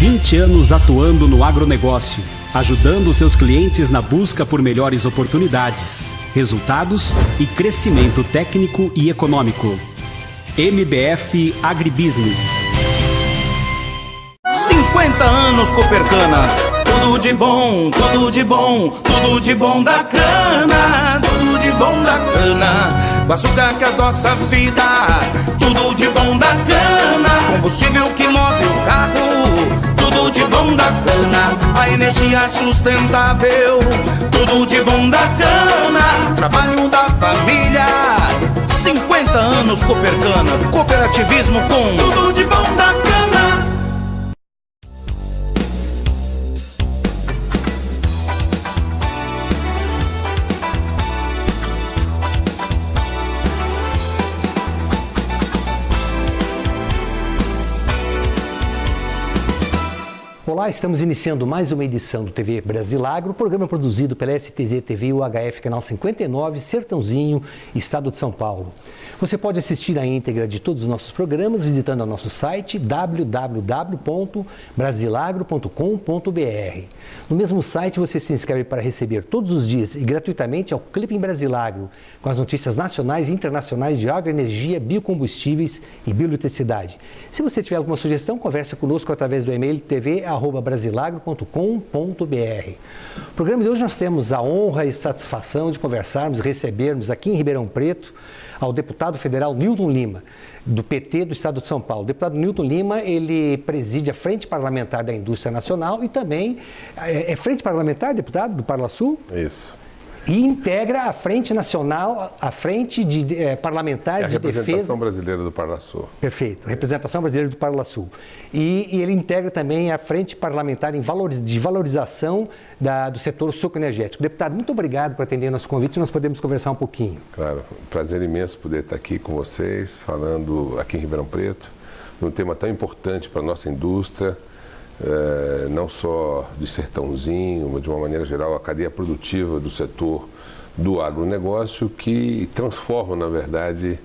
20 anos atuando no agronegócio, ajudando seus clientes na busca por melhores oportunidades, resultados e crescimento técnico e econômico. MBF Agribusiness. 50 anos Coopercana, tudo de bom, tudo de bom, tudo de bom da cana, tudo de bom da cana. O açúcar que adoça a vida, tudo de bom da cana. Combustível que move o carro, tudo de bom da cana. A energia sustentável, tudo de bom da cana. Trabalho da família, 50 anos Coopercana. Cooperativismo com tudo de bom da cana. Olá, estamos iniciando mais uma edição do TV Brasilagro, programa produzido pela STZ TV e UHF, canal 59, Sertãozinho, Estado de São Paulo. Você pode assistir a íntegra de todos os nossos programas visitando o nosso site www.brasilagro.com.br. No mesmo site você se inscreve para receber todos os dias e gratuitamente ao Clipe em Brasilagro, com as notícias nacionais e internacionais de agroenergia, biocombustíveis e bioeletricidade. Se você tiver alguma sugestão, converse conosco através do e-mail tv@brasilagro.com.br. No programa de hoje nós temos a honra e satisfação de conversarmos e recebermos aqui em Ribeirão Preto ao deputado federal Newton Lima, do PT do Estado de São Paulo. O deputado Newton Lima, ele preside a Frente Parlamentar da Indústria Nacional e também é Frente Parlamentar, deputado, do Parlasul? Isso. E integra a Frente Nacional, a Frente Parlamentar de Defesa... A representação brasileira do Parlasul. Perfeito, representação brasileira do Parlasul. E ele integra também a Frente Parlamentar de Valorização do setor sucroenergético. Deputado, muito obrigado por atender nosso convite e nós podemos conversar um pouquinho. Claro, prazer imenso poder estar aqui com vocês, falando aqui em Ribeirão Preto, de um tema tão importante para a nossa indústria, não só de Sertãozinho, mas de uma maneira geral a cadeia produtiva do setor do agronegócio que transforma, na verdade,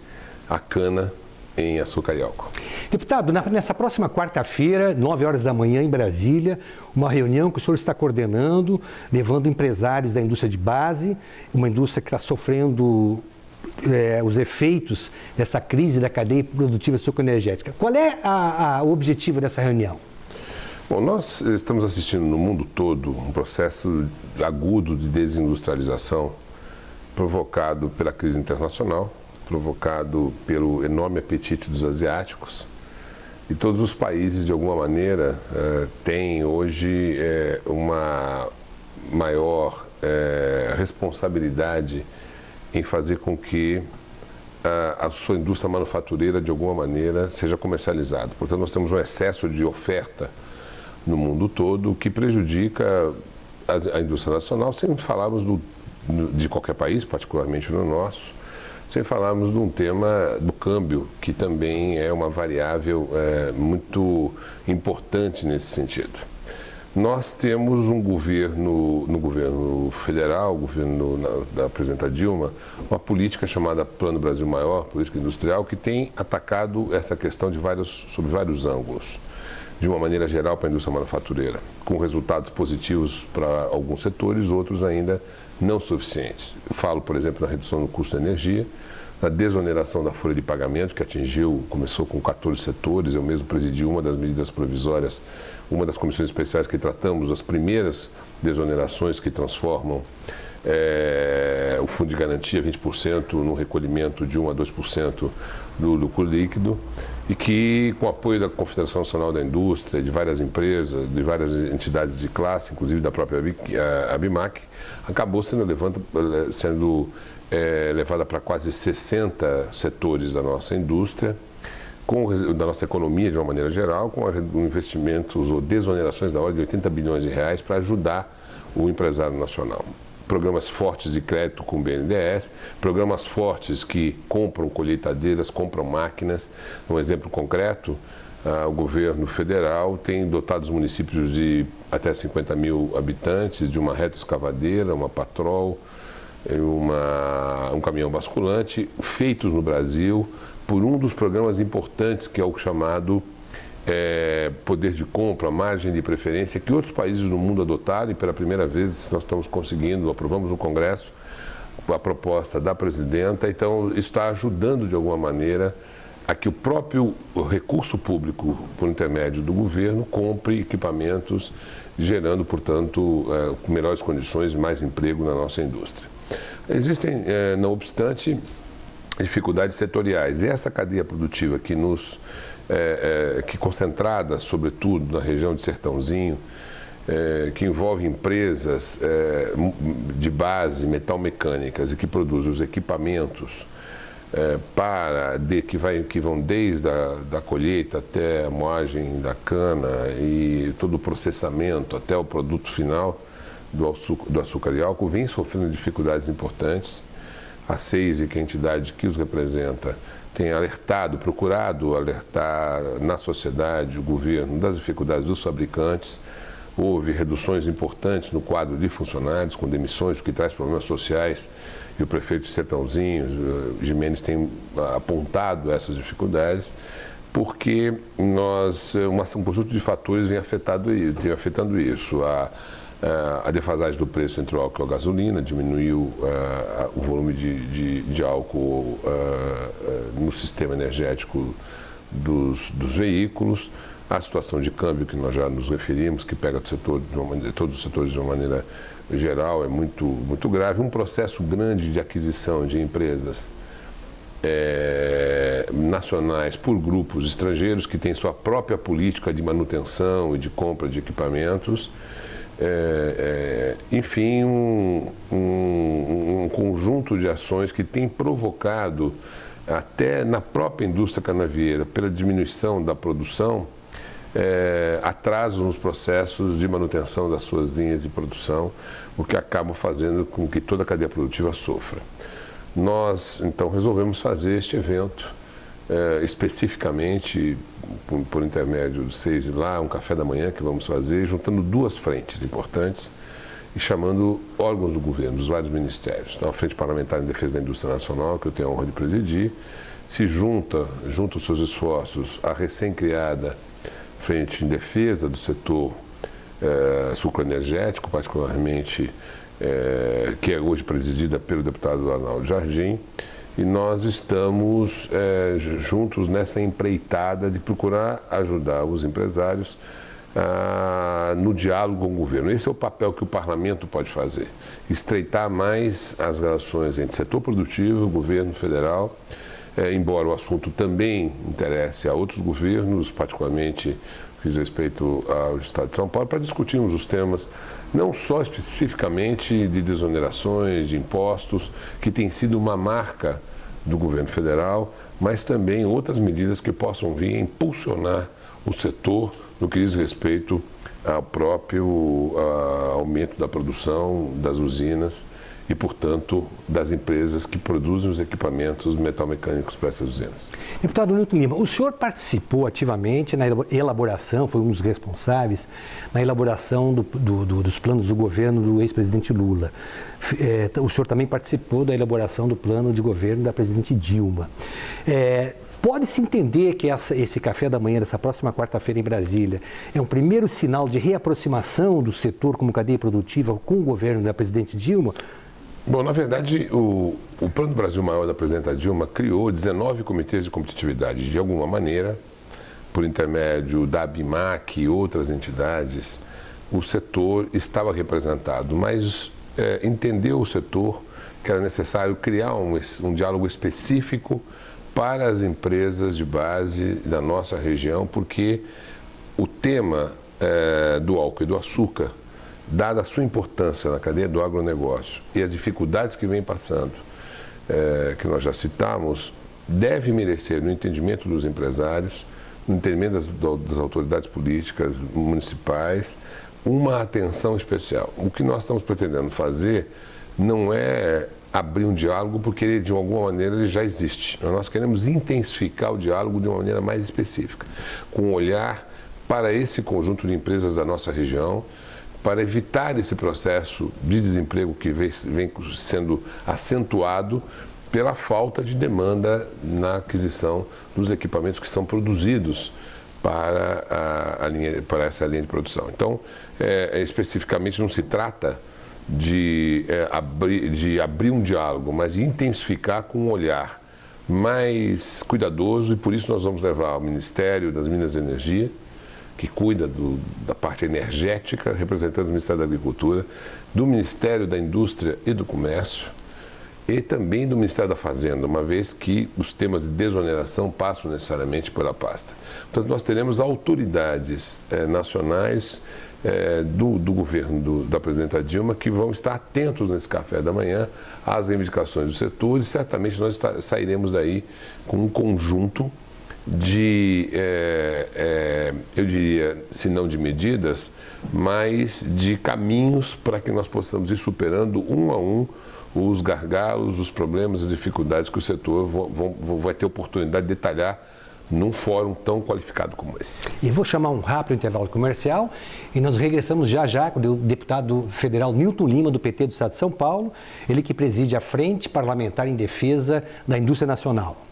a cana em açúcar e álcool. Deputado, nessa próxima quarta-feira, 9 horas da manhã, em Brasília, uma reunião que o senhor está coordenando, levando empresários da indústria de base, uma indústria que está sofrendo os efeitos dessa crise da cadeia produtiva sucroenergética. Qual é o objetivo dessa reunião? Bom, nós estamos assistindo no mundo todo um processo agudo de desindustrialização provocado pela crise internacional, provocado pelo enorme apetite dos asiáticos. E todos os países, de alguma maneira, têm hoje uma maior responsabilidade em fazer com que a sua indústria manufatureira, de alguma maneira, seja comercializada. Portanto, nós temos um excesso de oferta no mundo todo, que prejudica a indústria nacional, sem falarmos de qualquer país, particularmente no nosso, sem falarmos de um tema do câmbio, que também é uma variável muito importante nesse sentido. Nós temos um governo, no governo federal, o governo da presidenta Dilma, uma política chamada Plano Brasil Maior, política industrial, que tem atacado essa questão sob vários ângulos. De uma maneira geral para a indústria manufatureira, com resultados positivos para alguns setores, outros ainda não suficientes. Eu falo, por exemplo, na redução do custo da energia, na desoneração da folha de pagamento, que começou com 14 setores, eu mesmo presidi uma das medidas provisórias, uma das comissões especiais que tratamos das primeiras desonerações que transformam o fundo de garantia 20% no recolhimento de 1 a 2% do lucro líquido, e que, com o apoio da Confederação Nacional da Indústria, de várias empresas, de várias entidades de classe, inclusive da própria ABIMAC, acabou sendo levada para quase 60 setores da nossa indústria, da nossa economia de uma maneira geral, com investimentos ou desonerações da ordem de 80 bilhões de reais para ajudar o empresário nacional. Programas fortes de crédito com o BNDES, programas fortes que compram colheitadeiras, compram máquinas. Um exemplo concreto, o governo federal tem dotado os municípios de até 50 mil habitantes de uma retroescavadeira, uma patrol, um caminhão basculante, feitos no Brasil por um dos programas importantes, que é o chamado poder de compra, margem de preferência que outros países do mundo adotaram, e pela primeira vez nós estamos conseguindo, aprovamos no Congresso a proposta da presidenta. Então, isso está ajudando de alguma maneira a que o próprio recurso público, por intermédio do governo, compre equipamentos, gerando, portanto, melhores condições e mais emprego na nossa indústria. Existem, não obstante, dificuldades setoriais, e essa cadeia produtiva que concentrada, sobretudo, na região de Sertãozinho, que envolve empresas de base metalmecânicas e que produzem os equipamentos que vão desde a colheita até a moagem da cana e todo o processamento até o produto final do açúcar e álcool, vem sofrendo dificuldades importantes. A SEISI, que é a entidade que os representa, tem procurado alertar na sociedade, o governo, das dificuldades dos fabricantes. Houve reduções importantes no quadro de funcionários, com demissões, o que traz problemas sociais, e o prefeito de Sertãozinho, Gimenez, tem apontado essas dificuldades, porque um conjunto de fatores vem afetando isso. A defasagem do preço entre o álcool e a gasolina diminuiu o volume de álcool no sistema energético dos veículos. A situação de câmbio, que nós já nos referimos, que pega todos os setores de uma maneira geral, é muito, muito grave. Um processo grande de aquisição de empresas nacionais por grupos estrangeiros que têm sua própria política de manutenção e de compra de equipamentos. Enfim, um conjunto de ações que tem provocado, até na própria indústria canavieira, pela diminuição da produção, atrasos nos processos de manutenção das suas linhas de produção, o que acaba fazendo com que toda a cadeia produtiva sofra. Nós, então, resolvemos fazer este evento, especificamente, por intermédio do SEISI lá, um café da manhã que vamos fazer, juntando duas frentes importantes e chamando órgãos do governo, dos vários ministérios. Então, a Frente Parlamentar em Defesa da Indústria Nacional, que eu tenho a honra de presidir, se junta os seus esforços à recém-criada Frente em Defesa do setor sucroenergético, particularmente, que é hoje presidida pelo deputado Arnaldo Jardim, e nós estamos juntos nessa empreitada de procurar ajudar os empresários no diálogo com o governo. Esse é o papel que o parlamento pode fazer, estreitar mais as relações entre setor produtivo, governo federal, embora o assunto também interesse a outros governos, particularmente diz respeito ao Estado de São Paulo, para discutirmos os temas, não só especificamente de desonerações, de impostos, que tem sido uma marca do governo federal, mas também outras medidas que possam vir a impulsionar o setor no que diz respeito ao próprio aumento da produção das usinas e, portanto, das empresas que produzem os equipamentos metalmecânicos para essas usinas. Deputado Newton Lima, o senhor participou ativamente na elaboração, foi um dos responsáveis, na elaboração dos planos do governo do ex-presidente Lula. O senhor também participou da elaboração do plano de governo da presidente Dilma. Pode-se entender que esse café da manhã, dessa próxima quarta-feira em Brasília, é um primeiro sinal de reaproximação do setor como cadeia produtiva com o governo da presidente Dilma? Bom, na verdade, o Plano Brasil Maior da presidenta Dilma criou 19 comitês de competitividade. De alguma maneira, por intermédio da ABIMAC e outras entidades, o setor estava representado, mas entendeu o setor que era necessário criar um diálogo específico para as empresas de base da nossa região, porque o tema do álcool e do açúcar, dada a sua importância na cadeia do agronegócio e as dificuldades que vem passando, que nós já citamos, deve merecer, no entendimento dos empresários, no entendimento das autoridades políticas municipais, uma atenção especial. O que nós estamos pretendendo fazer não é abrir um diálogo porque ele, de alguma maneira, ele já existe. Nós queremos intensificar o diálogo de uma maneira mais específica, com um olhar para esse conjunto de empresas da nossa região, para evitar esse processo de desemprego que vem sendo acentuado pela falta de demanda na aquisição dos equipamentos que são produzidos para essa linha de produção. Então, especificamente, não se trata de abrir um diálogo, mas de intensificar com um olhar mais cuidadoso, e por isso nós vamos levar ao Ministério das Minas e Energia, que cuida da parte energética, representando o Ministério da Agricultura, do Ministério da Indústria e do Comércio e também do Ministério da Fazenda, uma vez que os temas de desoneração passam necessariamente pela pasta. Portanto, nós teremos autoridades nacionais do governo da presidenta Dilma que vão estar atentos nesse café da manhã às reivindicações do setor, e certamente nós sairemos daí com um conjunto de, eu diria, se não de medidas, mas de caminhos para que nós possamos ir superando um a um os gargalos, os problemas, as dificuldades que o setor vai ter oportunidade de detalhar num fórum tão qualificado como esse. E vou chamar um rápido intervalo comercial e nós regressamos já com o deputado federal Newton Lima, do PT do Estado de São Paulo, ele que preside a Frente Parlamentar em Defesa da Indústria Nacional.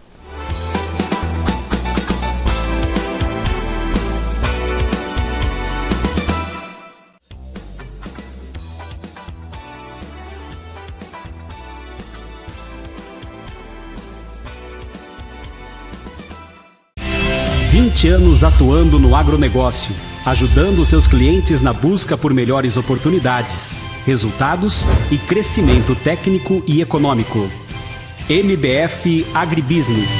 Anos atuando no agronegócio, ajudando seus clientes na busca por melhores oportunidades, resultados e crescimento técnico e econômico. MBF Agribusiness.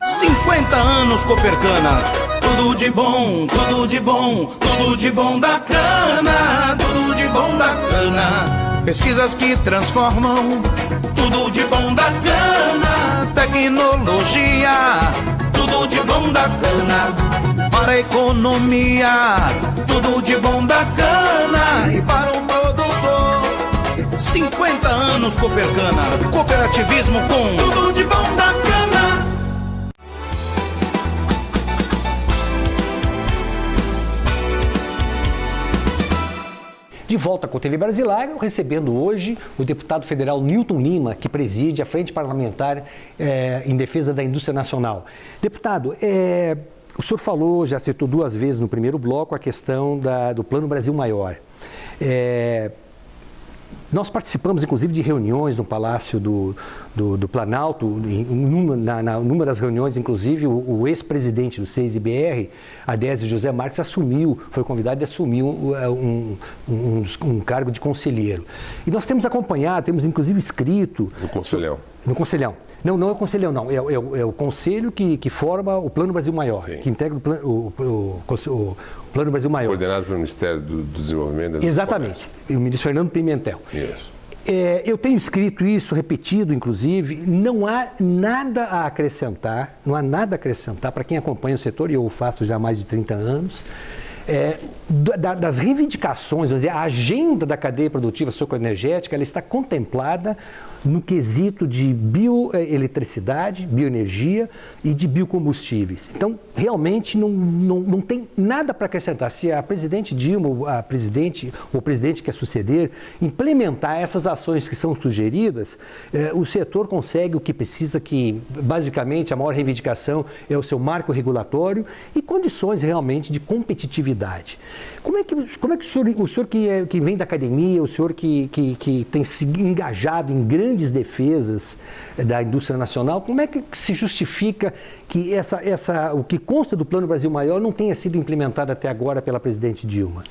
50 anos Copercana, tudo de bom, tudo de bom, tudo de bom da cana, tudo de bom da cana. Pesquisas que transformam, tudo de bom da cana, tecnologia, tudo de bom da cana, para a economia, tudo de bom da cana, e para o produtor, 50 anos Copercana, cooperativismo com tudo de bom da cana. De volta com o TV Brasilário, recebendo hoje o deputado federal Newton Lima, que preside a Frente Parlamentar em Defesa da Indústria Nacional. Deputado, o senhor falou, já citou 2 vezes no primeiro bloco, a questão do Plano Brasil Maior. Nós participamos, inclusive, de reuniões no Palácio do Planalto. Numa das reuniões, inclusive, o ex-presidente do CESIBR, Adésio José Marques, foi convidado e assumiu um cargo de conselheiro. E nós temos acompanhado, temos inclusive escrito... No Conselhão. No Conselhão. Não é o Conselhão, não. É o conselho que forma o Plano Brasil Maior, sim, que integra o Plano Brasil Maior. Coordenado pelo Ministério do Desenvolvimento. Exatamente. E o ministro Fernando Pimentel. Isso. Eu tenho escrito isso, repetido, inclusive, não há nada a acrescentar, para quem acompanha o setor, e eu o faço já há mais de 30 anos, das reivindicações, vamos dizer, a agenda da cadeia produtiva socoenergética, ela está contemplada no quesito de bioeletricidade, bioenergia e de biocombustíveis. Então, realmente, não tem nada para acrescentar. Se a presidente Dilma, o presidente que a suceder, implementar essas ações que são sugeridas, o setor consegue o que precisa, que basicamente a maior reivindicação é o seu marco regulatório e condições realmente de competitividade. Como é que o senhor que vem da academia, o senhor que tem se engajado em grandes defesas da indústria nacional, como é que se justifica que o que consta do Plano Brasil Maior não tenha sido implementado até agora pela presidente Dilma?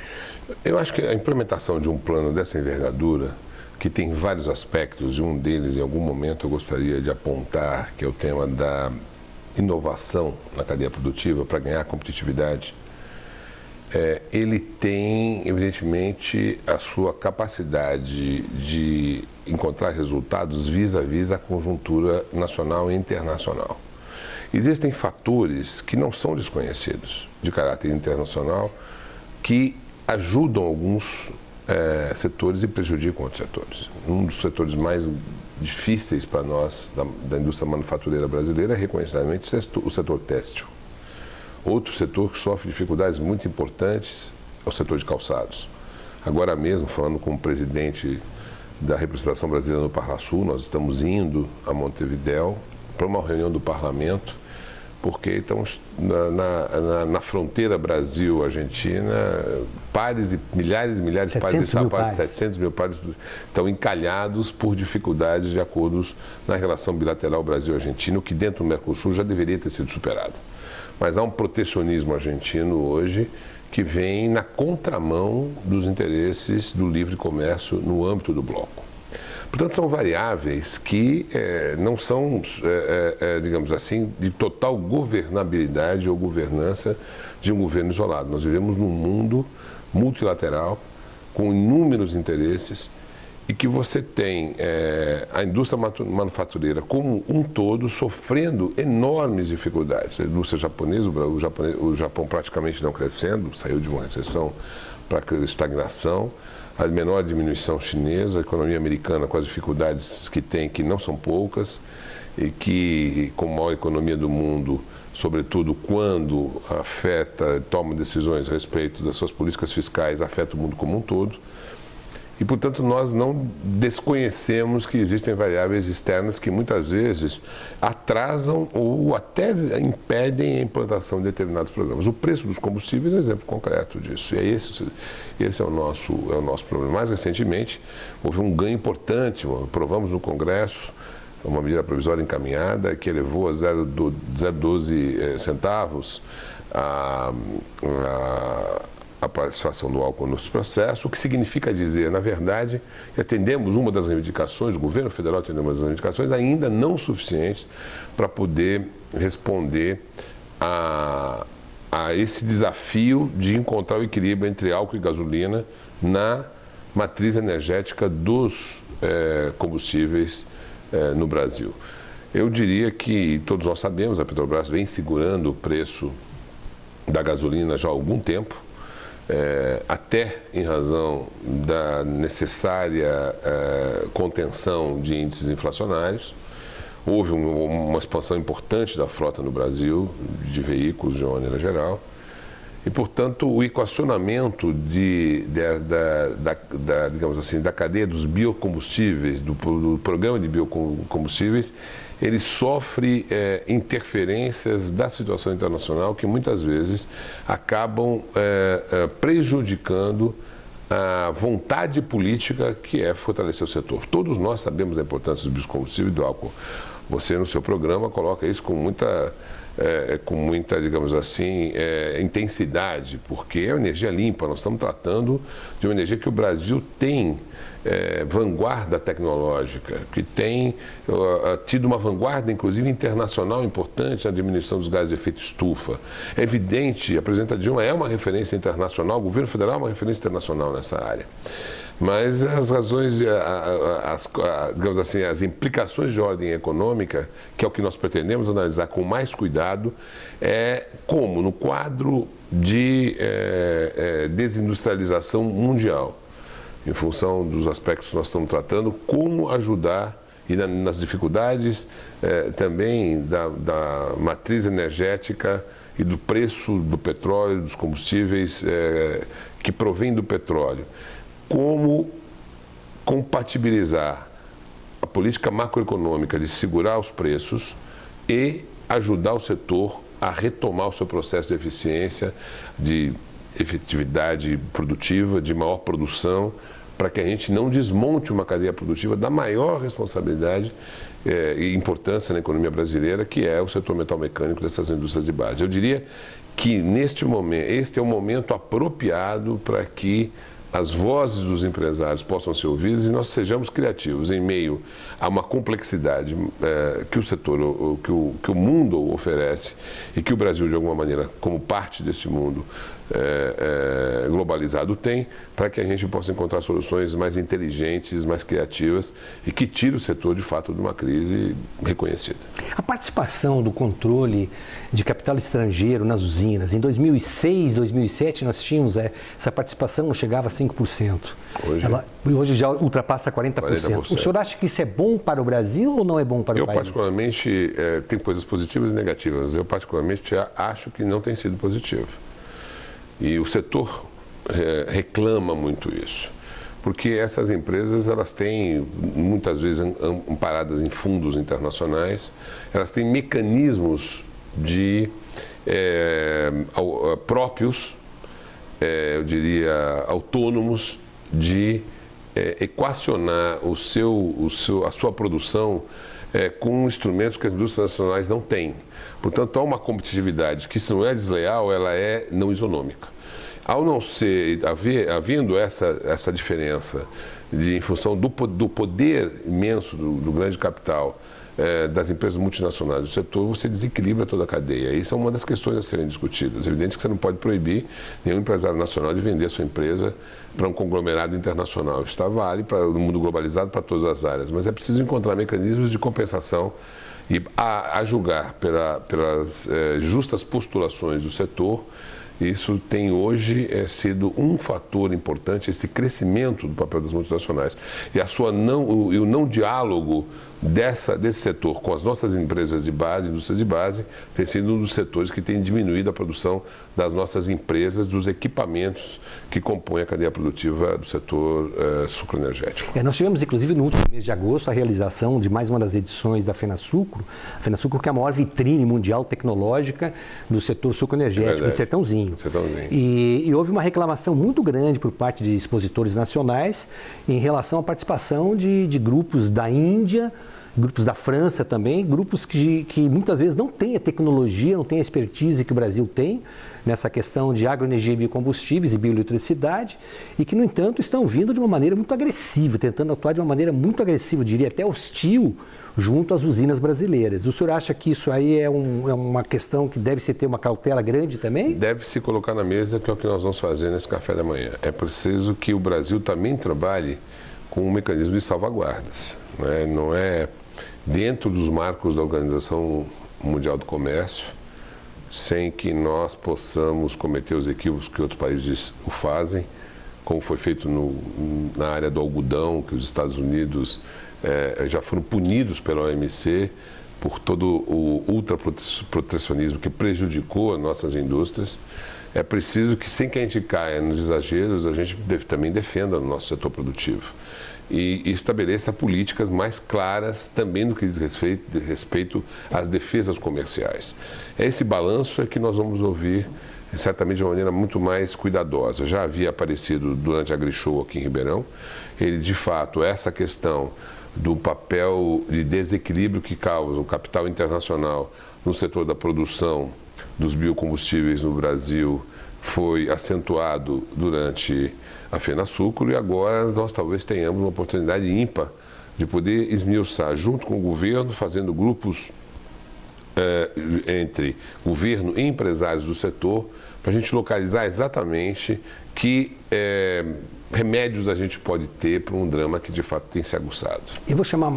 Eu acho que a implementação de um plano dessa envergadura, que tem vários aspectos, e um deles, em algum momento, eu gostaria de apontar, que é o tema da inovação na cadeia produtiva para ganhar competitividade, ele tem, evidentemente, a sua capacidade de encontrar resultados vis-à-vis a conjuntura nacional e internacional. Existem fatores que não são desconhecidos, de caráter internacional, que ajudam alguns setores e prejudicam outros setores. Um dos setores mais difíceis para nós, da indústria manufatureira brasileira, é reconhecidamente o setor têxtil. Outro setor que sofre dificuldades muito importantes é o setor de calçados. Agora mesmo, falando com o presidente da representação brasileira no Parnasul, nós estamos indo a Montevidéu para uma reunião do parlamento porque estamos na fronteira Brasil-Argentina, milhares e milhares de pares de sapatos, 700 mil pares estão encalhados por dificuldades de acordos na relação bilateral Brasil-Argentina, o que dentro do Mercosul já deveria ter sido superado. Mas há um protecionismo argentino hoje que vem na contramão dos interesses do livre comércio no âmbito do bloco. Portanto, são variáveis que não são, digamos assim, de total governabilidade ou governança de um governo isolado. Nós vivemos num mundo multilateral, com inúmeros interesses, e que você tem a indústria manufatureira como um todo sofrendo enormes dificuldades. A indústria japonesa, o Japão praticamente não crescendo, saiu de uma recessão para estagnação, a menor diminuição chinesa, a economia americana com as dificuldades que tem, que não são poucas, e que, como a maior economia do mundo, sobretudo quando toma decisões a respeito das suas políticas fiscais, afeta o mundo como um todo. E, portanto, nós não desconhecemos que existem variáveis externas que muitas vezes atrasam ou até impedem a implantação de determinados programas. O preço dos combustíveis é um exemplo concreto disso. E esse é o nosso problema. Mais recentemente, houve um ganho importante. Aprovamos no Congresso uma medida provisória encaminhada que elevou a 0,12 centavos a participação do álcool no processo, o que significa dizer, na verdade, que atendemos uma das reivindicações, o governo federal atendeu uma das reivindicações, ainda não suficientes para poder responder a esse desafio de encontrar o equilíbrio entre álcool e gasolina na matriz energética dos combustíveis no Brasil. Eu diria que todos nós sabemos, a Petrobras vem segurando o preço da gasolina já há algum tempo, até em razão da necessária contenção de índices inflacionários. Houve uma expansão importante da frota no Brasil, de veículos de maneira geral, e, portanto, o equacionamento digamos assim, da cadeia dos biocombustíveis, do programa de biocombustíveis, ele sofre interferências da situação internacional que muitas vezes acabam prejudicando a vontade política que é fortalecer o setor. Todos nós sabemos a importância dos biocombustíveis e do álcool. Você, no seu programa, coloca isso com muita, digamos assim, intensidade, porque é uma energia limpa. Nós estamos tratando de uma energia que o Brasil tem vanguarda tecnológica, que tem tido uma vanguarda, inclusive, internacional importante na diminuição dos gases de efeito estufa. É evidente, a presidenta Dilma é uma referência internacional, o governo federal é uma referência internacional nessa área. Mas as razões, digamos assim, as implicações de ordem econômica, que é o que nós pretendemos analisar com mais cuidado, é como, no quadro de desindustrialização mundial, em função dos aspectos que nós estamos tratando, como ajudar, e nas dificuldades também da matriz energética e do preço do petróleo, dos combustíveis que provém do petróleo. Como compatibilizar a política macroeconômica de segurar os preços e ajudar o setor a retomar o seu processo de eficiência, de efetividade produtiva, de maior produção, para que a gente não desmonte uma cadeia produtiva da maior responsabilidade e importância na economia brasileira, que é o setor metal-mecânico dessas indústrias de base. Eu diria que, neste momento, este é o momento apropriado para que as vozes dos empresários possam ser ouvidas e nós sejamos criativos em meio a uma complexidade que o setor, que o mundo oferece e que o Brasil, de alguma maneira, como parte desse mundo globalizado, tem, para que a gente possa encontrar soluções mais inteligentes, mais criativas e que tire o setor, de fato, de uma crise reconhecida. A participação do controle de capital estrangeiro nas usinas, em 2006, 2007, nós tínhamos essa participação, não chegava a 5%. Hoje já ultrapassa 40%. O senhor acha que isso é bom para o Brasil ou não é bom para o país? Eu, particularmente, tem coisas positivas e negativas. Eu, particularmente, acho que não tem sido positivo. E o setor reclama muito isso, porque essas empresas, elas têm, muitas vezes amparadas em fundos internacionais, elas têm mecanismos próprios, eu diria autônomos, de equacionar a sua produção com instrumentos que as indústrias nacionais não têm. Portanto, há uma competitividade que, se não é desleal, ela é não isonômica. Ao não ser, havendo essa diferença em função do poder imenso do grande capital das empresas multinacionais do setor, você desequilibra toda a cadeia. Isso é uma das questões a serem discutidas. É evidente que você não pode proibir nenhum empresário nacional de vender sua empresa para um conglomerado internacional. Isso vale para o mundo globalizado, para todas as áreas, mas é preciso encontrar mecanismos de compensação e, a julgar pelas justas postulações do setor, isso tem hoje sido um fator importante, esse crescimento do papel das multinacionais. E o não diálogo desse setor com as nossas empresas de base, indústrias de base, tem sido um dos setores que tem diminuído a produção das nossas empresas, dos equipamentos que compõem a cadeia produtiva do setor sucroenergético. Nós tivemos, inclusive, no último mês de agosto, a realização de mais uma das edições da FenaSucro. A FenaSucro, que é a maior vitrine mundial tecnológica do setor sucroenergético, em Sertãozinho. E houve uma reclamação muito grande por parte de expositores nacionais em relação à participação de grupos da Índia, grupos da França também, grupos que muitas vezes não têm a tecnologia, não têm a expertise que o Brasil tem nessa questão de agroenergia e biocombustíveis e bioeletricidade, e que, no entanto, estão vindo de uma maneira muito agressiva, tentando atuar de uma maneira muito agressiva, eu diria até hostil, junto às usinas brasileiras. O senhor acha que isso aí é uma questão que deve-se ter uma cautela grande também? Deve-se colocar na mesa, que é o que nós vamos fazer nesse café da manhã. É preciso que o Brasil também trabalhe com um mecanismo de salvaguardas. Não é dentro dos marcos da Organização Mundial do Comércio, sem que nós possamos cometer os equívocos que outros países o fazem, como foi feito na área do algodão, que os Estados Unidos já foram punidos pela OMC por todo o ultraprotecionismo que prejudicou as nossas indústrias. É preciso que, sem que a gente caia nos exageros, a gente também defenda o nosso setor produtivo e estabeleça políticas mais claras também no que diz respeito às defesas comerciais. Esse balanço é que nós vamos ouvir, certamente de uma maneira muito mais cuidadosa. Já havia aparecido durante a AgriShow aqui em Ribeirão. Ele, de fato, essa questão do papel de desequilíbrio que causa o capital internacional no setor da produção dos biocombustíveis no Brasil foi acentuado durante a FenaSucro, e agora nós talvez tenhamos uma oportunidade ímpar de poder esmiuçar junto com o governo, fazendo grupos entre governo e empresários do setor, para a gente localizar exatamente que remédios a gente pode ter para um drama que de fato tem se aguçado. Eu vou chamar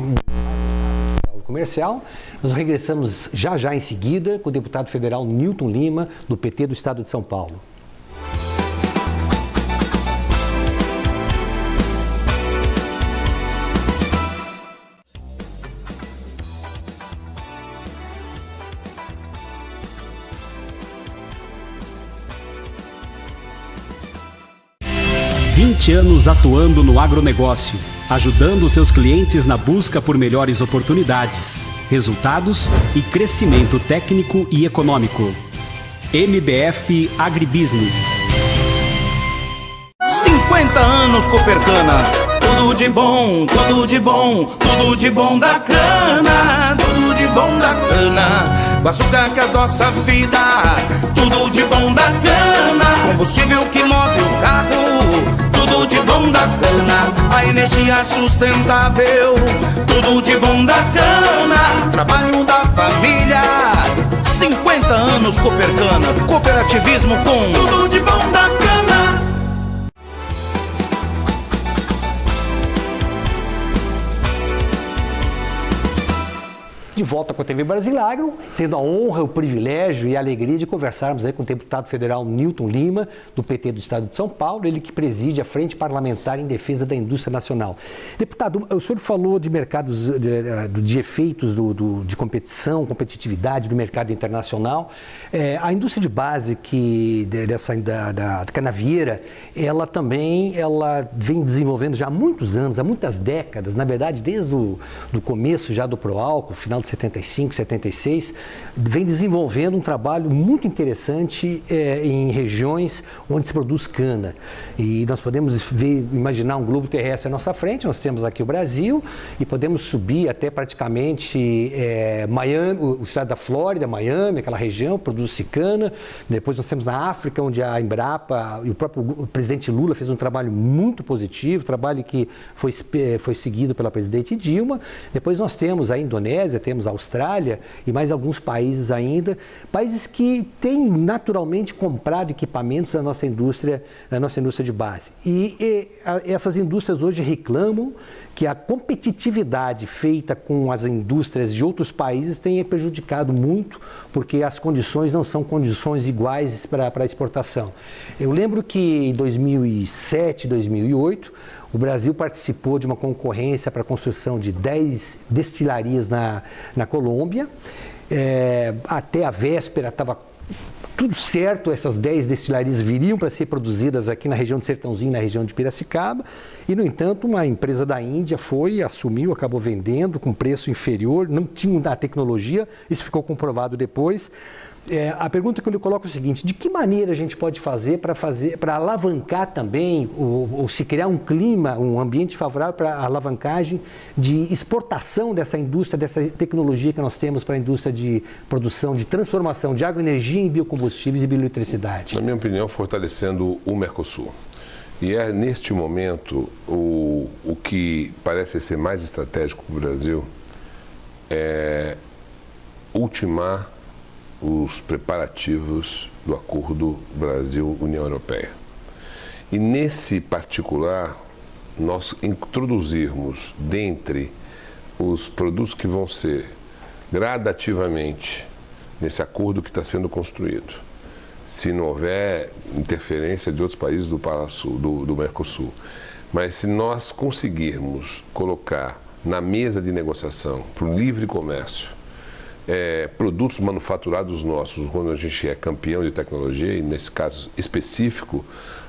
o comercial. Nós regressamos já em seguida com o deputado federal Newton Lima, do PT do Estado de São Paulo. Há 20 anos atuando no agronegócio, ajudando seus clientes na busca por melhores oportunidades, resultados e crescimento técnico e econômico. MBF Agribusiness. 50 anos Copercana, tudo de bom, tudo de bom, tudo de bom da cana, tudo de bom da cana. O açúcar que adoça a vida, tudo de bom da cana. Combustível que move o carro, tudo de bom da cana. A energia sustentável, tudo de bom da cana. Trabalho da família, 50 anos Copercana. Cooperativismo com tudo de bom da cana. De volta com a TV Brasilagro, tendo a honra, o privilégio e a alegria de conversarmos aí com o deputado federal Newton Lima, do PT do Estado de São Paulo, ele que preside a Frente Parlamentar em Defesa da Indústria Nacional. Deputado, o senhor falou de mercados, de efeitos de competição, competitividade do mercado internacional. A indústria de base da canavieira, ela vem desenvolvendo já há muitos anos, há muitas décadas, na verdade, desde o começo já do Proálcool, final de 75, 76, vem desenvolvendo um trabalho muito interessante em regiões onde se produz cana. E nós podemos imaginar um globo terrestre à nossa frente, nós temos aqui o Brasil e podemos subir até praticamente Miami, o estado da Flórida, Miami, aquela região, produz-se cana. Depois nós temos na África, onde a Embrapa e o próprio presidente Lula fez um trabalho muito positivo, trabalho que foi seguido pela presidente Dilma. Depois nós temos a Indonésia, temos a Austrália e mais alguns países ainda, países que têm naturalmente comprado equipamentos da nossa indústria de base. E essas indústrias hoje reclamam que a competitividade feita com as indústrias de outros países tenha prejudicado muito, porque as condições não são condições iguais para a exportação. Eu lembro que em 2007, 2008, o Brasil participou de uma concorrência para a construção de 10 destilarias na Colômbia. Até a véspera estava tudo certo, essas 10 destilarias viriam para ser produzidas aqui na região de Sertãozinho, na região de Piracicaba, e, no entanto, uma empresa da Índia assumiu, acabou vendendo com preço inferior, não tinha a tecnologia, isso ficou comprovado depois. A pergunta que eu lhe coloco é o seguinte: de que maneira a gente pode fazer para alavancar também, ou se criar um clima, um ambiente favorável para a alavancagem de exportação dessa indústria, dessa tecnologia que nós temos para a indústria de produção, de transformação de água, energia em biocombustíveis e bioeletricidade? Na minha opinião, fortalecendo o Mercosul. E neste momento, o que parece ser mais estratégico para o Brasil é ultimar os preparativos do acordo Brasil-União Europeia. E nesse particular, nós introduzirmos dentre os produtos que vão ser gradativamente nesse acordo que está sendo construído, se não houver interferência de outros países do Mercosul, mas se nós conseguirmos colocar na mesa de negociação para o livre comércio produtos manufaturados nossos, quando a gente é campeão de tecnologia, e nesse caso específico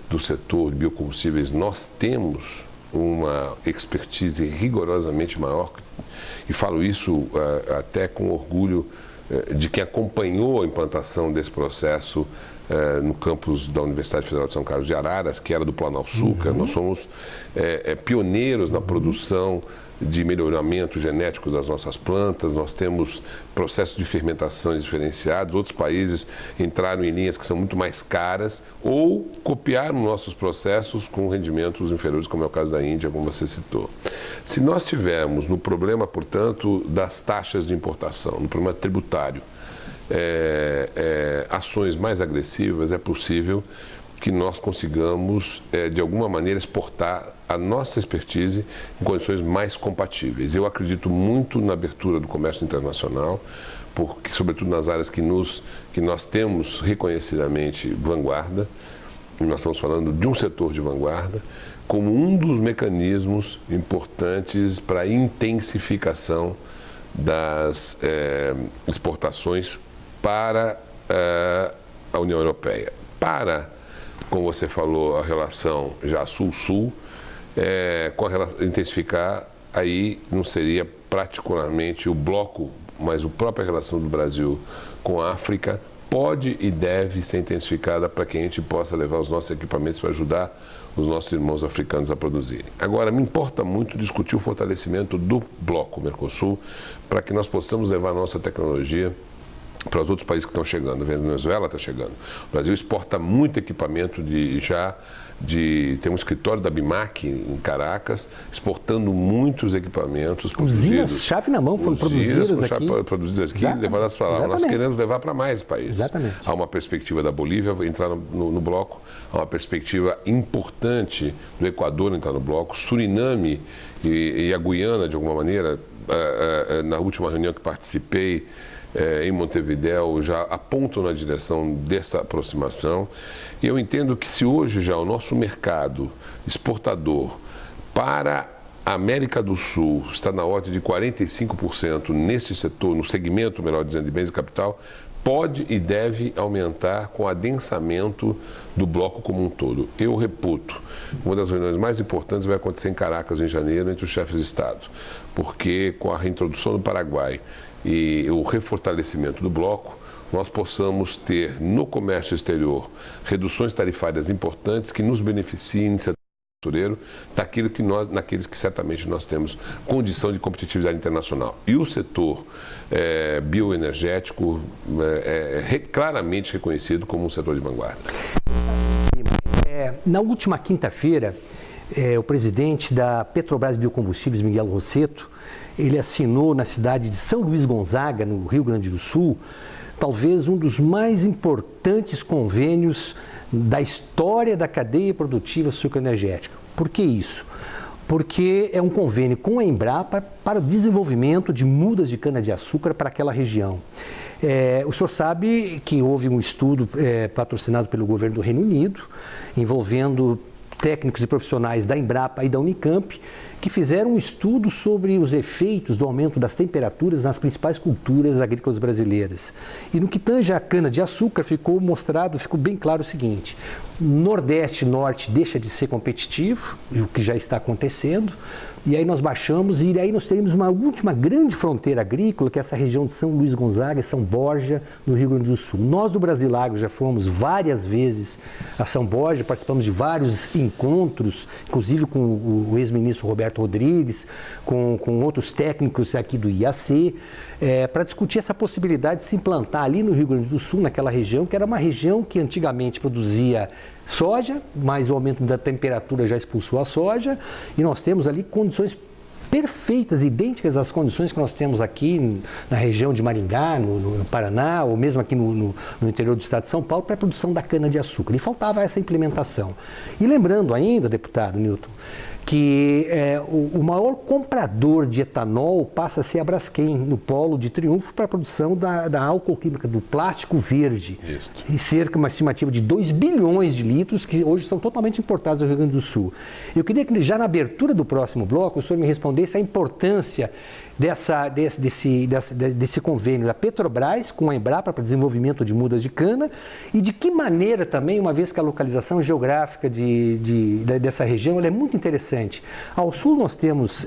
do setor de biocombustíveis, nós temos uma expertise rigorosamente maior, e falo isso até com orgulho de quem acompanhou a implantação desse processo no campus da Universidade Federal de São Carlos de Araras, que era do Planalçuca. Nós somos pioneiros na produção de melhoramento genético das nossas plantas, nós temos processos de fermentação diferenciados. Outros países entraram em linhas que são muito mais caras ou copiaram nossos processos com rendimentos inferiores, como é o caso da Índia, como você citou. Se nós tivermos no problema, portanto, das taxas de importação, no problema tributário, ações mais agressivas, é possível que nós consigamos, de alguma maneira, exportar a nossa expertise em condições mais compatíveis. Eu acredito muito na abertura do comércio internacional, porque, sobretudo nas áreas que nós temos reconhecidamente vanguarda, e nós estamos falando de um setor de vanguarda, como um dos mecanismos importantes para a intensificação das exportações para a União Europeia. Para, como você falou, a relação já Sul-Sul, intensificar, aí não seria particularmente o bloco, mas a própria relação do Brasil com a África pode e deve ser intensificada para que a gente possa levar os nossos equipamentos para ajudar os nossos irmãos africanos a produzirem. Agora, me importa muito discutir o fortalecimento do bloco Mercosul para que nós possamos levar a nossa tecnologia para os outros países que estão chegando. A Venezuela está chegando. O Brasil exporta muito equipamento tem um escritório da BIMAC em Caracas, exportando muitos equipamentos produzidos. Usinas, chave na mão, foram produzidas aqui. Produzidas aqui e levadas para lá. Exatamente. Nós queremos levar para mais países. Exatamente. Há uma perspectiva da Bolívia entrar no bloco, há uma perspectiva importante do Equador entrar no bloco, Suriname e a Guiana, de alguma maneira, na última reunião que participei, em Montevidéu, já apontam na direção desta aproximação. E eu entendo que se hoje já o nosso mercado exportador para a América do Sul está na ordem de 45% neste setor, no segmento, melhor dizendo, de bens e capital, pode e deve aumentar com o adensamento do bloco como um todo. Eu reputo, uma das reuniões mais importantes vai acontecer em Caracas, em janeiro, entre os chefes de Estado, porque com a reintrodução do Paraguai e o refortalecimento do bloco, nós possamos ter no comércio exterior reduções tarifárias importantes que nos beneficiem no setor naqueles que certamente nós temos condição de competitividade internacional. E o setor bioenergético é claramente reconhecido como um setor de vanguarda. Na última quinta-feira, o presidente da Petrobras Biocombustíveis, Miguel Rossetto, ele assinou na cidade de São Luís Gonzaga, no Rio Grande do Sul, talvez um dos mais importantes convênios da história da cadeia produtiva sucroenergética. Por que isso? Porque é um convênio com a Embrapa para o desenvolvimento de mudas de cana-de-açúcar para aquela região. O senhor sabe que houve um estudo patrocinado pelo governo do Reino Unido, envolvendo técnicos e profissionais da Embrapa e da Unicamp, que fizeram um estudo sobre os efeitos do aumento das temperaturas nas principais culturas agrícolas brasileiras. E no que tange a cana-de-açúcar, ficou bem claro o seguinte: Nordeste e Norte deixa de ser competitivo, o que já está acontecendo, e aí nós baixamos, e aí nós teremos uma última grande fronteira agrícola, que é essa região de São Luís Gonzaga e São Borja, no Rio Grande do Sul. Nós do Brasilago já fomos várias vezes a São Borja, participamos de vários encontros, inclusive com o ex-ministro Roberto Rodrigues, com outros técnicos aqui do IAC, para discutir essa possibilidade de se implantar ali no Rio Grande do Sul, naquela região, que era uma região que antigamente produzia soja, mas o aumento da temperatura já expulsou a soja, e nós temos ali condições perfeitas, idênticas às condições que nós temos aqui na região de Maringá, no Paraná, ou mesmo aqui no interior do estado de São Paulo, para a produção da cana-de-açúcar. E faltava essa implementação. E lembrando ainda, deputado Newton, que o maior comprador de etanol passa a ser a Braskem, no polo de Triunfo, para a produção da álcool química, do plástico verde. Isso. E cerca de uma estimativa de 2 bilhões de litros, que hoje são totalmente importados do Rio Grande do Sul. Eu queria que já na abertura do próximo bloco o senhor me respondesse a importância desse convênio da Petrobras com a Embrapa para desenvolvimento de mudas de cana, e de que maneira também, uma vez que a localização geográfica dessa região ela é muito interessante. Ao sul nós temos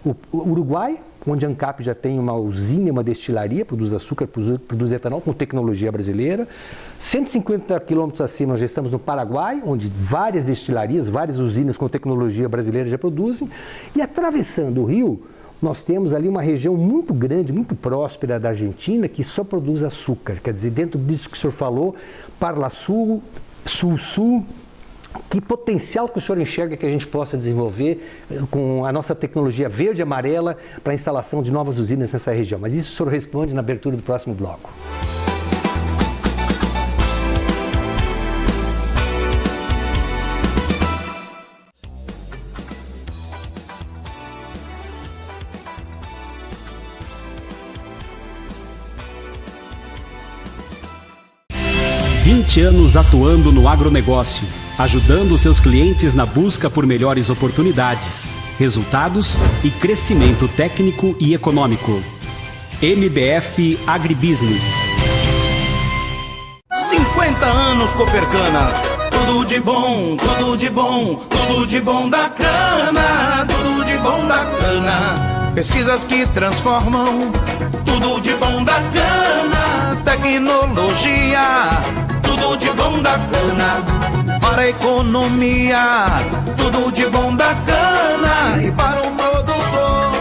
o Uruguai, onde a ANCAP já tem uma usina, uma destilaria, produz açúcar, produz etanol com tecnologia brasileira. 150 quilômetros acima nós já estamos no Paraguai, onde várias destilarias, várias usinas com tecnologia brasileira já produzem. E atravessando o rio, nós temos ali uma região muito grande, muito próspera da Argentina, que só produz açúcar. Quer dizer, dentro disso que o senhor falou, Parla Sul, Sul-Sul, que potencial que o senhor enxerga que a gente possa desenvolver com a nossa tecnologia verde e amarela para a instalação de novas usinas nessa região? Mas isso o senhor responde na abertura do próximo bloco. Anos atuando no agronegócio, ajudando seus clientes na busca por melhores oportunidades, resultados e crescimento técnico e econômico. MBF Agribusiness. 50 anos Copercana, tudo de bom, tudo de bom, tudo de bom da cana, tudo de bom da cana. Pesquisas que transformam, tudo de bom da cana, tecnologia, tudo de bom da cana, para a economia, tudo de bom da cana, e para o produtor,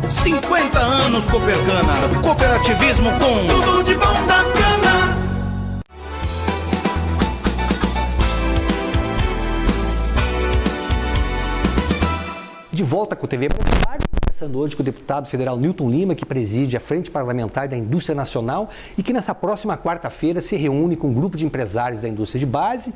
50 anos Copercana, cooperativismo com tudo de bom da cana. De volta com o TV Brasilago, conversando hoje com o deputado federal Newton Lima, que preside a Frente Parlamentar da Indústria Nacional e que nessa próxima quarta-feira se reúne com um grupo de empresários da indústria de base,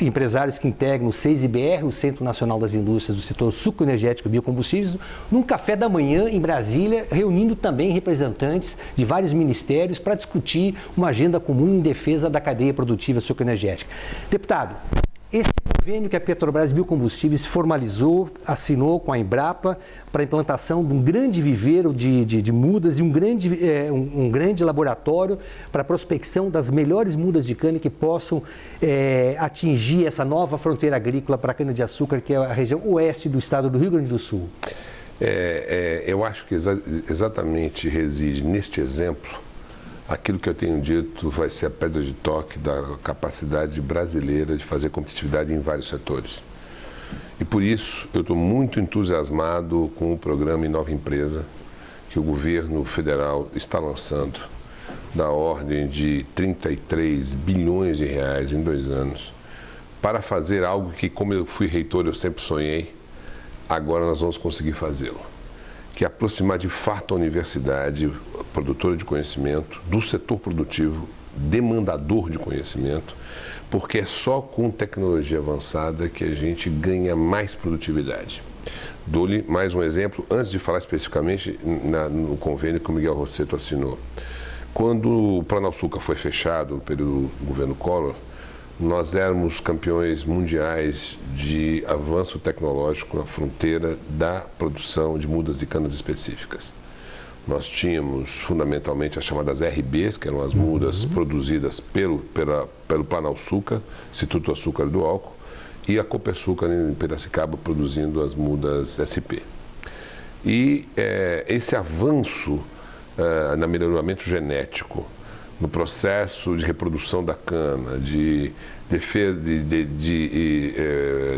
empresários que integram o 6IBR, o Centro Nacional das Indústrias do Setor Sucroenergético e Biocombustíveis, num café da manhã em Brasília, reunindo também representantes de vários ministérios para discutir uma agenda comum em defesa da cadeia produtiva sucroenergética. Deputado, Esse convênio que a Petrobras Biocombustíveis formalizou, assinou com a Embrapa para a implantação de um grande viveiro de mudas e um grande laboratório para a prospecção das melhores mudas de cana que possam atingir essa nova fronteira agrícola para a cana-de-açúcar, que é a região oeste do estado do Rio Grande do Sul. Eu acho que exatamente reside neste exemplo aquilo que eu tenho dito vai ser a pedra de toque da capacidade brasileira de fazer competitividade em vários setores. E por isso eu estou muito entusiasmado com o programa Inova Empresa, que o governo federal está lançando, da ordem de 33 bilhões de reais em 2 anos, para fazer algo que, como eu fui reitor, eu sempre sonhei, agora nós vamos conseguir fazê-lo, que é aproximar de fato a universidade, produtora de conhecimento, do setor produtivo, demandador de conhecimento, porque é só com tecnologia avançada que a gente ganha mais produtividade. Dou-lhe mais um exemplo, antes de falar especificamente no convênio que o Miguel Rossetto assinou. Quando o Planalçúcar foi fechado no período do governo Collor, nós éramos campeões mundiais de avanço tecnológico na fronteira da produção de mudas de canas específicas. Nós tínhamos fundamentalmente as chamadas RBs, que eram as mudas produzidas pelo Planalçúcar, Instituto Açúcar do Álcool, e a Copersucar em Piracicaba produzindo as mudas SP. E esse avanço no melhoramento genético, no processo de reprodução da cana, de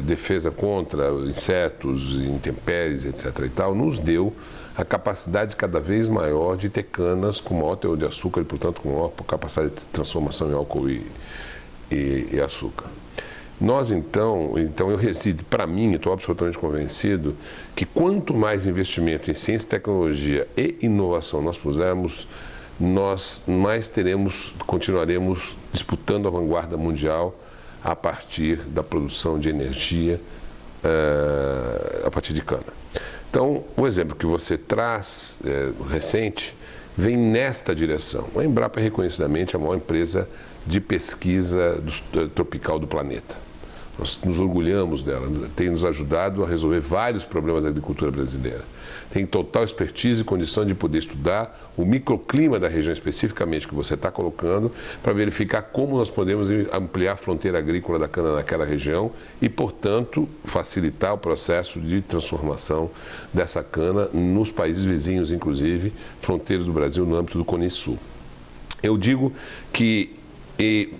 defesa contra insetos, intempéries, etc. e tal, nos deu a capacidade cada vez maior de ter canas com maior teor de açúcar e, portanto, com maior capacidade de transformação em álcool e açúcar. Nós, então eu resido, para mim, estou absolutamente convencido que quanto mais investimento em ciência, tecnologia e inovação nós pusermos, nós continuaremos disputando a vanguarda mundial a partir da produção de energia a partir de cana. Então, o exemplo que você traz, recente, vem nesta direção. A Embrapa é reconhecidamente a maior empresa de pesquisa tropical do planeta. Nós nos orgulhamos dela, tem nos ajudado a resolver vários problemas da agricultura brasileira. Tem total expertise e condição de poder estudar o microclima da região especificamente que você está colocando, para verificar como nós podemos ampliar a fronteira agrícola da cana naquela região e, portanto, facilitar o processo de transformação dessa cana nos países vizinhos, inclusive, fronteiras do Brasil no âmbito do Cone Sul. Eu digo que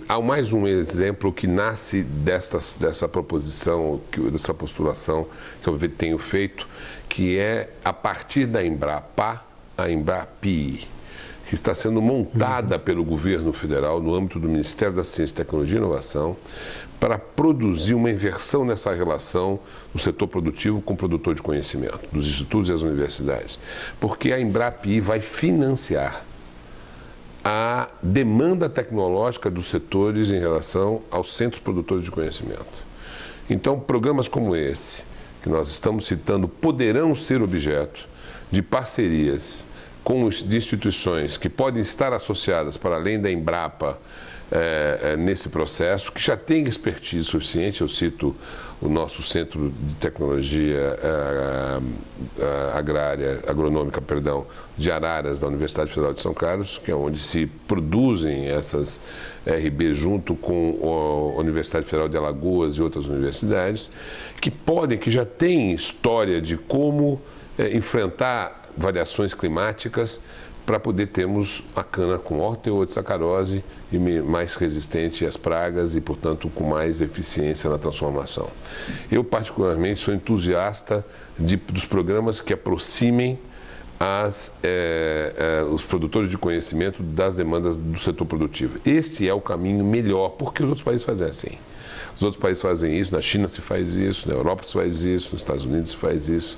há mais um exemplo que nasce dessa proposição, dessa postulação que eu tenho feito, que é a partir da Embrapa, a Embrapi, que está sendo montada pelo governo federal no âmbito do Ministério da Ciência, Tecnologia e Inovação, para produzir uma inversão nessa relação do setor produtivo com o produtor de conhecimento, dos institutos e as universidades. Porque a Embrapi vai financiar a demanda tecnológica dos setores em relação aos centros produtores de conhecimento. Então, programas como esse, que nós estamos citando, poderão ser objeto de parcerias de instituições que podem estar associadas para além da Embrapa nesse processo, que já tem expertise suficiente. Eu cito o nosso Centro de Tecnologia Agronômica de Araras, da Universidade Federal de São Carlos, que é onde se produzem essas RB junto com a Universidade Federal de Alagoas e outras universidades, que já têm história de como enfrentar variações climáticas para poder termos a cana com maior teor de sacarose e mais resistente às pragas e, portanto, com mais eficiência na transformação. Eu, particularmente, sou entusiasta dos programas que aproximem os produtores de conhecimento das demandas do setor produtivo. Este é o caminho melhor, porque os outros países fazem assim. Os outros países fazem isso, na China se faz isso, na Europa se faz isso, nos Estados Unidos se faz isso.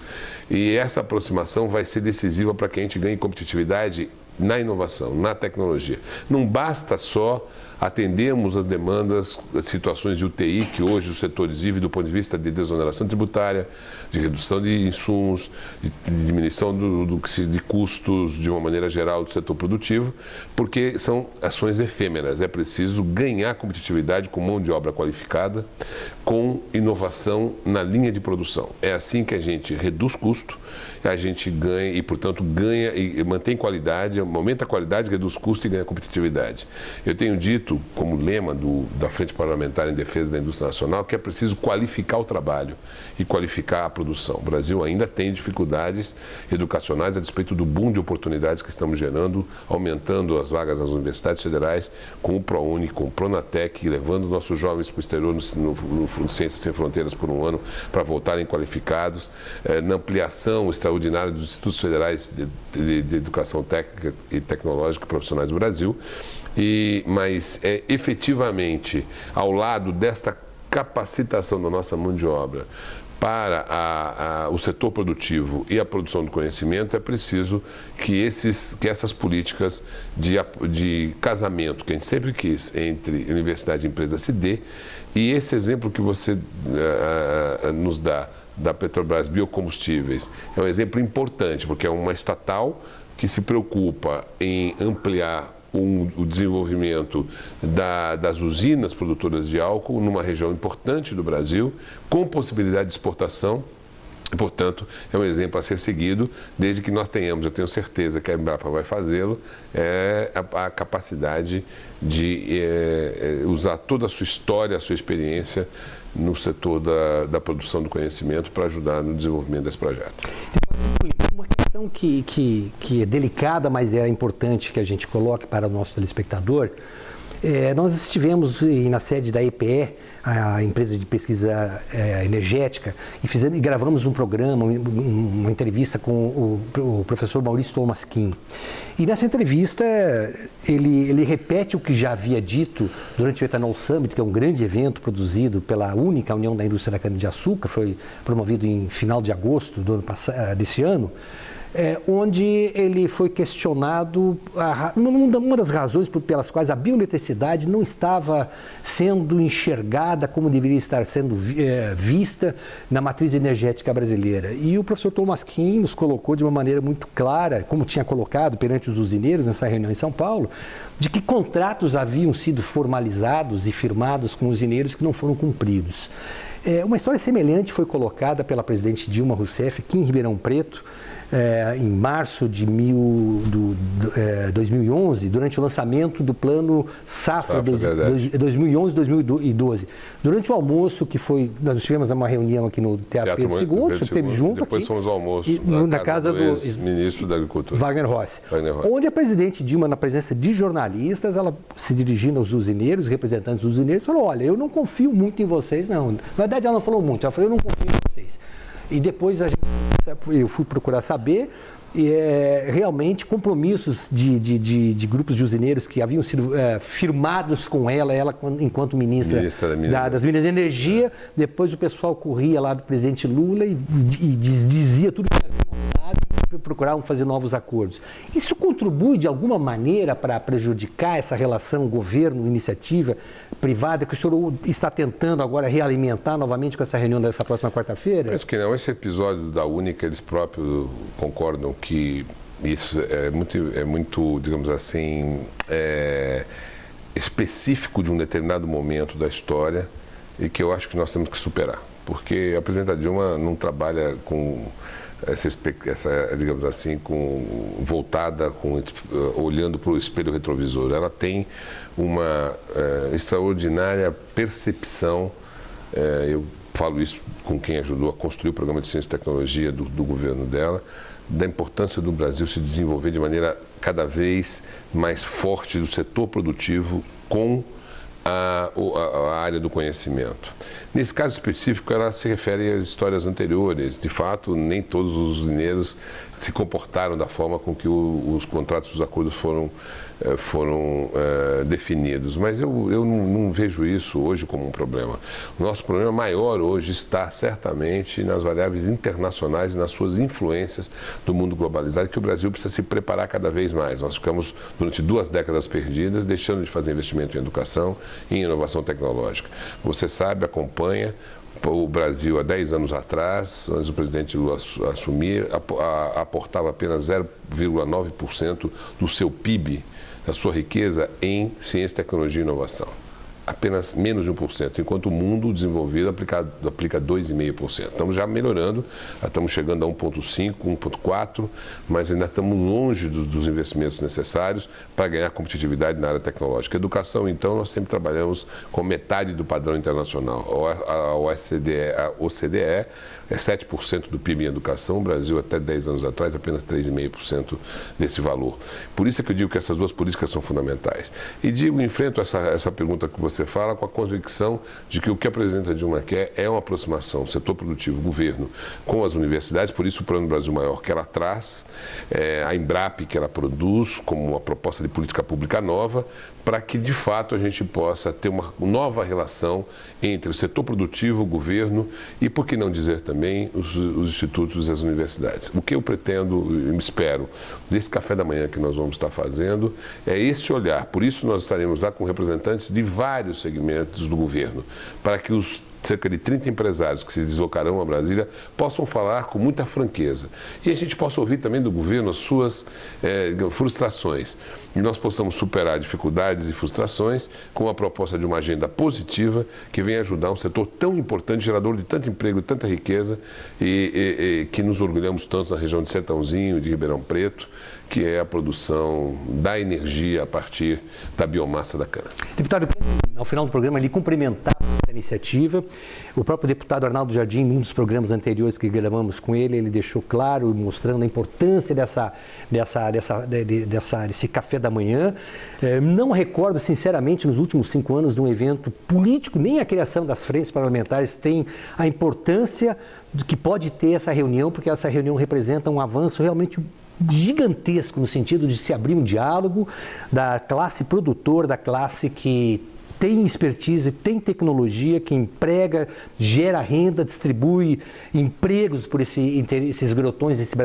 E essa aproximação vai ser decisiva para que a gente ganhe competitividade na inovação, na tecnologia. Não basta só atendemos as demandas, as situações de UTI que hoje os setores vivem do ponto de vista de desoneração tributária, de redução de insumos, de diminuição de custos de uma maneira geral do setor produtivo, porque são ações efêmeras. É preciso ganhar competitividade com mão de obra qualificada, com inovação na linha de produção. É assim que a gente reduz custo, a gente ganha e, portanto, ganha e mantém qualidade, aumenta a qualidade, reduz custo e ganha competitividade. Eu tenho dito, como lema da Frente Parlamentar em Defesa da Indústria Nacional, que é preciso qualificar o trabalho e qualificar a produção. O Brasil ainda tem dificuldades educacionais a despeito do boom de oportunidades que estamos gerando, aumentando as vagas nas universidades federais, com o ProUni, com o Pronatec, levando nossos jovens para o exterior no Ciências Sem Fronteiras por um ano para voltarem qualificados, na ampliação extraordinária dos institutos federais de educação técnica e tecnológica profissionais do Brasil. Mas efetivamente, ao lado desta capacitação da nossa mão de obra para o setor produtivo e a produção do conhecimento, é preciso que essas políticas de casamento, que a gente sempre quis, entre universidade e empresa se dê. E esse exemplo que você nos dá da Petrobras Biocombustíveis é um exemplo importante, porque é uma estatal que se preocupa em ampliar o desenvolvimento das usinas produtoras de álcool numa região importante do Brasil, com possibilidade de exportação. Portanto, é um exemplo a ser seguido, desde que nós tenhamos, eu tenho certeza que a Embrapa vai fazê-lo, a capacidade de usar toda a sua história, a sua experiência no setor da produção do conhecimento para ajudar no desenvolvimento desse projeto. Uma questão que é delicada, mas é importante que a gente coloque para o nosso telespectador. Nós estivemos na sede da EPE, a empresa de pesquisa energética, e gravamos um programa, uma entrevista com o professor Maurício Tolmasquim. E nessa entrevista, ele repete o que já havia dito durante o Ethanol Summit, que é um grande evento produzido pela única União da Indústria da Cana-de-Açúcar, foi promovido em final de agosto desse ano, onde ele foi questionado uma das razões pelas quais a bioeletricidade não estava sendo enxergada como deveria estar sendo vista na matriz energética brasileira. E o professor Tolmasquim nos colocou de uma maneira muito clara, como tinha colocado perante os usineiros nessa reunião em São Paulo, de que contratos haviam sido formalizados e firmados com usineiros que não foram cumpridos. Uma história semelhante foi colocada pela presidente Dilma Rousseff aqui em Ribeirão Preto, em março de 2011, durante o lançamento do plano Safra 2011-2012. Durante o almoço nós tivemos uma reunião aqui no Teatro Pedro II, você esteve junto depois aqui. Fomos ao almoço na casa do ex-ministro da Agricultura, Wagner Rossi, onde a presidente Dilma, na presença de jornalistas, ela se dirigindo aos usineiros, representantes dos usineiros, falou: olha, eu não confio muito em vocês, não. Na verdade, ela não falou muito, ela falou: eu não confio em vocês. E depois eu fui procurar saber, realmente compromissos de grupos de usineiros que haviam sido firmados com ela enquanto ministra das Minas e Energia. Depois o pessoal corria lá do presidente Lula e dizia tudo que havia combinado e procuravam fazer novos acordos. Isso contribui de alguma maneira para prejudicar essa relação governo-iniciativa privada que o senhor está tentando agora realimentar novamente com essa reunião dessa próxima quarta-feira? Penso que não. Esse episódio da Única, eles próprios concordam que isso é muito, digamos assim, específico de um determinado momento da história e que eu acho que nós temos que superar. Porque a presidenta Dilma não trabalha com essa digamos assim, voltada, olhando para o espelho retrovisor. Ela tem uma extraordinária percepção, eu falo isso com quem ajudou a construir o programa de ciência e tecnologia do governo dela, da importância do Brasil se desenvolver de maneira cada vez mais forte do setor produtivo com a área do conhecimento. Nesse caso específico, ela se refere às histórias anteriores. De fato, nem todos os usineiros se comportaram da forma com que os contratos, os acordos foram definidos. Mas eu não vejo isso hoje como um problema. O nosso problema maior hoje está certamente nas variáveis internacionais e nas suas influências do mundo globalizado, que o Brasil precisa se preparar cada vez mais. Nós ficamos durante 2 décadas perdidas, deixando de fazer investimento em educação e em inovação tecnológica. Você sabe, acompanha. O Brasil, há 10 anos atrás, antes do presidente Lula assumir, aportava apenas 0,9% do seu PIB, da sua riqueza, em ciência, tecnologia e inovação. Apenas menos de 1%, enquanto o mundo desenvolvido aplica 2,5%. Estamos já melhorando, estamos chegando a 1,5%, 1,4%, mas ainda estamos longe dos investimentos necessários para ganhar competitividade na área tecnológica. Educação, então, nós sempre trabalhamos com metade do padrão internacional. A OCDE é 7% do PIB em educação, o Brasil até 10 anos atrás apenas 3,5% desse valor. Por isso é que eu digo que essas 2 políticas são fundamentais. E enfrento essa pergunta que você fala com a convicção de que o que a presidenta Dilma quer é uma aproximação, setor produtivo, governo, com as universidades, por isso o Plano Brasil Maior que ela traz, a Embrapa que ela produz como uma proposta de política pública nova, para que de fato a gente possa ter uma nova relação entre o setor produtivo, o governo e, por que não dizer também, os institutos e as universidades. O que eu pretendo e espero desse café da manhã que nós vamos estar fazendo é esse olhar. Por isso nós estaremos lá com representantes de vários segmentos do governo, para que os cerca de 30 empresários que se deslocarão a Brasília possam falar com muita franqueza. E a gente possa ouvir também do governo as suas frustrações. E nós possamos superar dificuldades e frustrações com a proposta de uma agenda positiva que venha ajudar um setor tão importante, gerador de tanto emprego, tanta riqueza e que nos orgulhamos tanto na região de Sertãozinho, de Ribeirão Preto, que é a produção da energia a partir da biomassa da cana. Deputado, ao final do programa, ele cumprimentar essa iniciativa. O próprio deputado Arnaldo Jardim, num dos programas anteriores que gravamos com ele, ele deixou claro, mostrando a importância desse café da manhã. Não recordo, sinceramente, nos últimos 5 anos de um evento político, nem a criação das frentes parlamentares tem a importância que pode ter essa reunião, porque essa reunião representa um avanço realmente gigantesco no sentido de se abrir um diálogo da classe produtora, da classe que tem expertise, tem tecnologia, que emprega, gera renda, distribui empregos por esses grotões desse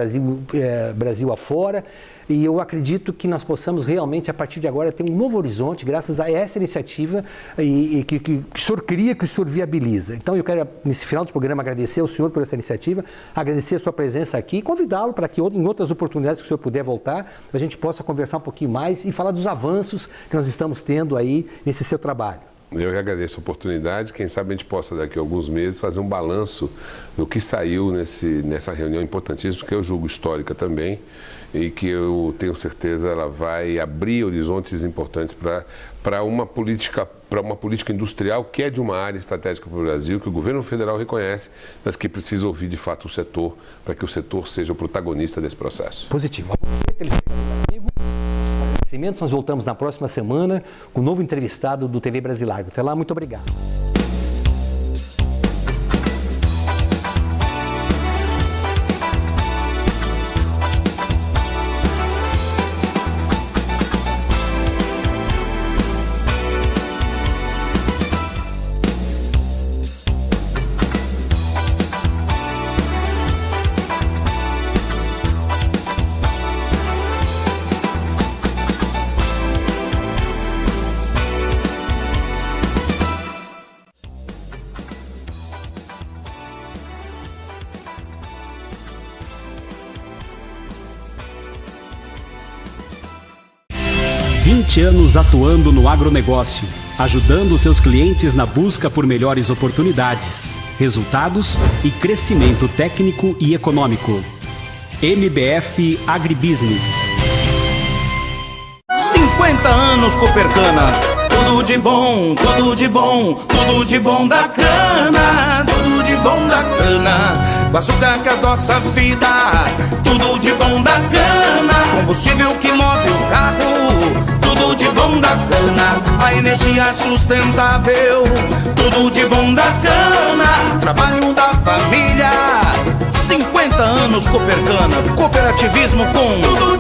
Brasil afora. E eu acredito que nós possamos realmente, a partir de agora, ter um novo horizonte, graças a essa iniciativa que o senhor cria, que o senhor viabiliza. Então, eu quero, nesse final do programa, agradecer ao senhor por essa iniciativa, agradecer a sua presença aqui e convidá-lo para que, em outras oportunidades que o senhor puder voltar, a gente possa conversar um pouquinho mais e falar dos avanços que nós estamos tendo aí nesse seu trabalho. Eu agradeço a oportunidade. Quem sabe a gente possa, daqui a alguns meses, fazer um balanço do que saiu nessa reunião importantíssima, que eu julgo histórica também, e que eu tenho certeza ela vai abrir horizontes importantes para uma política industrial que é de uma área estratégica para o Brasil, que o governo federal reconhece, mas que precisa ouvir de fato o setor, para que o setor seja o protagonista desse processo. Positivo. Nós voltamos na próxima semana com um novo entrevistado do TV Brasilago. Até lá, muito obrigado. Anos atuando no agronegócio, ajudando seus clientes na busca por melhores oportunidades, resultados e crescimento técnico e econômico. MBF Agribusiness. 50 anos Copercana, tudo de bom, tudo de bom, tudo de bom da cana, tudo de bom da cana. O açúcar que adoça a vida, tudo de bom da cana. Combustível que move o carro, tudo de bom bom da cana, a energia sustentável, tudo de bom da cana, trabalho da família, 50 anos Copercana, cooperativismo com tudo